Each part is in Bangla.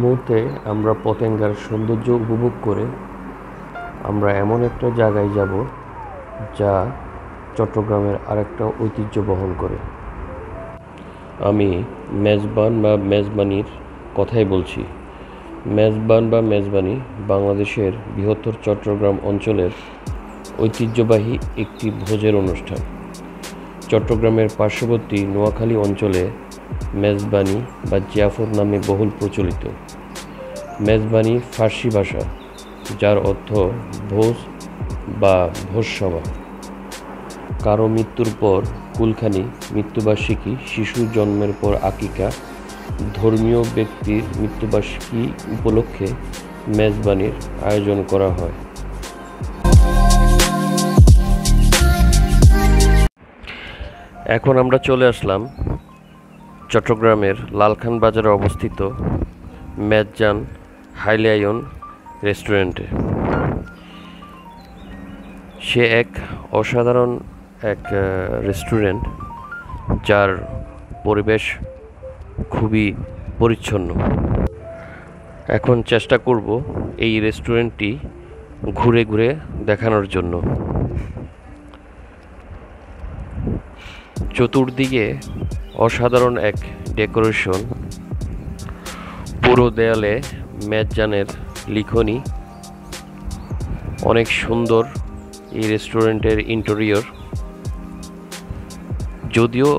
মুহূর্তে আমরা পতেঙ্গার সৌন্দর্য উপভোগ করে আমরা এমন একটা জায়গায় যাব যা চট্টগ্রামের আরেকটা ঐতিহ্য বহন করে। আমি মেজবান বা মেজবানির কথাই বলছি। মেজবান বা মেজবানি বাংলাদেশের বৃহত্তর চট্টগ্রাম অঞ্চলের ঐতিহ্যবাহী একটি ভোজের অনুষ্ঠান। চট্টগ্রামের পার্শ্ববর্তী নোয়াখালী অঞ্চলে মেজবানি বা জিয়াফত নামে বহুল প্রচলিত। মেজবানি ফার্সি ভাষা, যার অর্থ ভোজ বা ভোজসভা। কারো মৃত্যুর পর কুলখানি, মৃত্যুবার্ষিকী, শিশুর জন্মের পর আকিকা, ধর্মীয় ব্যক্তির মৃত্যুবার্ষিকী উপলক্ষে মেজবানির আয়োজন করা হয়। এখন আমরা চলে আসলাম চট্টগ্রামের লালখান বাজারে অবস্থিত মেজজান হাইলায়ন রেস্টুরেন্টে। সে এক অসাধারণ রেস্টুরেন্ট, যার পরিবেশ খুবই পরিচ্ছন্ন। এখন চেষ্টা করব এই রেস্টুরেন্টটি ঘুরে ঘুরে দেখানোর জন্য। চতুর্দিকে অসাধারণ এক ডেকোরেশন, পুরো দেয়ালে মেজজানের লিখনি। অনেক সুন্দর এই রেস্টুরেন্টের ইন্টেরিয়র। যদিও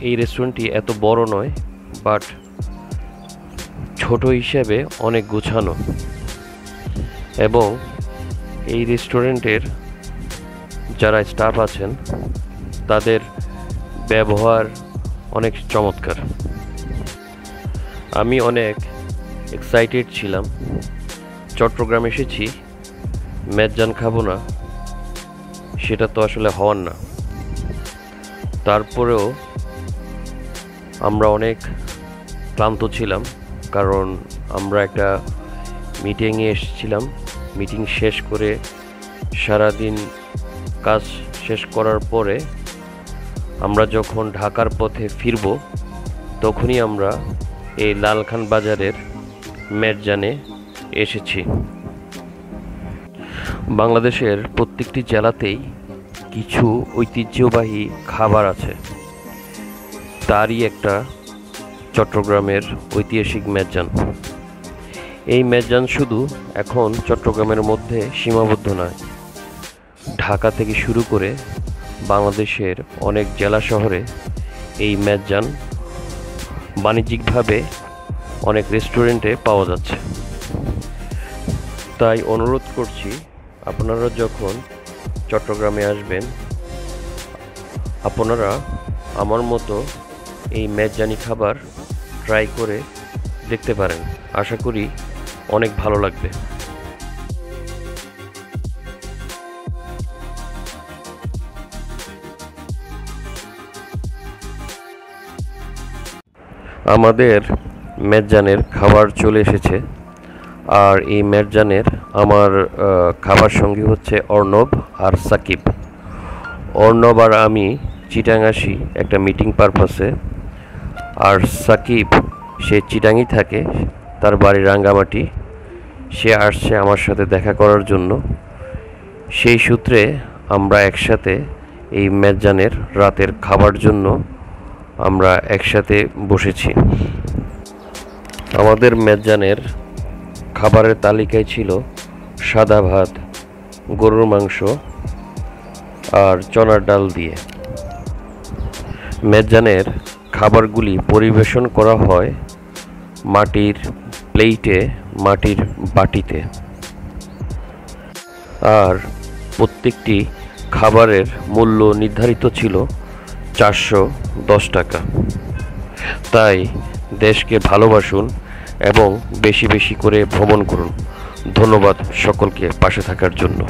এই রেস্টুরেন্টটি এত বড় নয়, বাট ছোট হিসেবে অনেক গোছানো, এবং এই রেস্টুরেন্টের যারা স্টাফ আছেন তাদের ব্যবহার অনেক চমৎকার। আমি অনেক এক্সাইটেড ছিলাম। চট্টগ্রাম এসেছি, মেজজান খাবো না সেটা তো আসলে হওয়ার না। তারপরেও আমরা অনেক ক্লান্ত ছিলাম, কারণ আমরা একটা মিটিংয়ে এসেছিলাম। মিটিং শেষ করে সারাদিন কাজ শেষ করার পরে আমরা যখন ঢাকার পথে ফিরব, তখনই আমরা এই লালখান বাজারের মেজজানে এসেছি। বাংলাদেশের প্রত্যেকটি জেলাতেই কিছু ঐতিহ্যবাহী খাবার আছে, তারই একটা চট্টগ্রামের ঐতিহাসিক মেজজান। এই মেজজান শুধু এখন চট্টগ্রামের মধ্যে সীমাবদ্ধ নয়, ঢাকা থেকে শুরু করে বাংলাদেশের অনেক জেলা শহরে এই মেজজান বাণিজ্যিকভাবে অনেক রেস্টুরেন্টে পাওয়া যাচ্ছে। তাই অনুরোধ করছি, আপনারা যখন চট্টগ্রামে আসবেন, আপনারা আমার মতো এই মেজজানি খাবার ট্রাই করে দেখতে পারেন। আশা করি অনেক ভালো লাগবে। আমাদের মেজজানের খাবার চলে এসেছে, আর এই মেজজানের আমার খাবার সঙ্গী হচ্ছে অর্ণব আর সাকিব। অর্ণব আর আমি চিটাং আসি একটা মিটিং পারপাসে, আর সাকিব সে চিটাংই থাকে, তার বাড়ি রাঙ্গামাটি। সে আসছে আমার সাথে দেখা করার জন্য। সেই সূত্রে আমরা একসাথে এই মেজজানের রাতের খাবার জন্য আমরা একসাথে বসেছি। আমাদের মেজজানের খাবারের তালিকায় ছিল সাদা ভাত, গরুর মাংস আর চনার ডাল দিয়ে। মেজজানের খাবারগুলি পরিবেশন করা হয় মাটির প্লেটে, মাটির বাটিতে, আর প্রত্যেকটি খাবারের মূল্য নির্ধারিত ছিল 410 টাকা। তাই দেশকে ভালোবাসুন এবং বেশি বেশি করে ভ্রমণ করুন। ধন্যবাদ সকলকে পাশে থাকার জন্য।